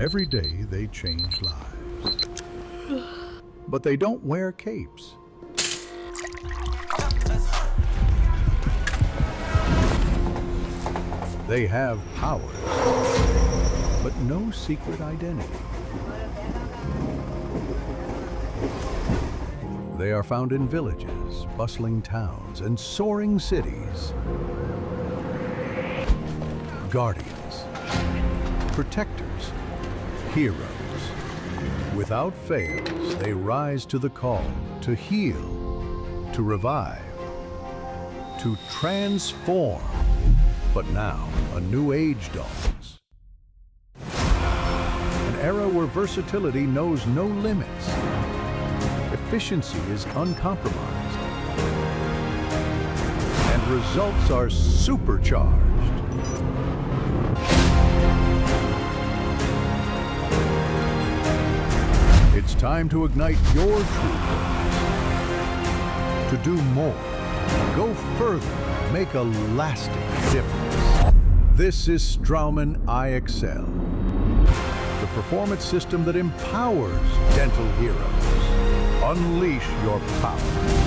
Every day they change lives. But they don't wear capes. They have powers, but no secret identity. They are found in villages, bustling towns, and soaring cities. Guardians, protectors, heroes. Without fail, they rise to the call to heal, to revive, to transform. But now, a new age dawns. An era where versatility knows no limits. Efficiency is uncompromised. And results are supercharged. It's time to ignite your true purpose. To do more, go further, make a lasting difference. This is Straumann iEXCEL, the performance system that empowers dental heroes. Unleash your power.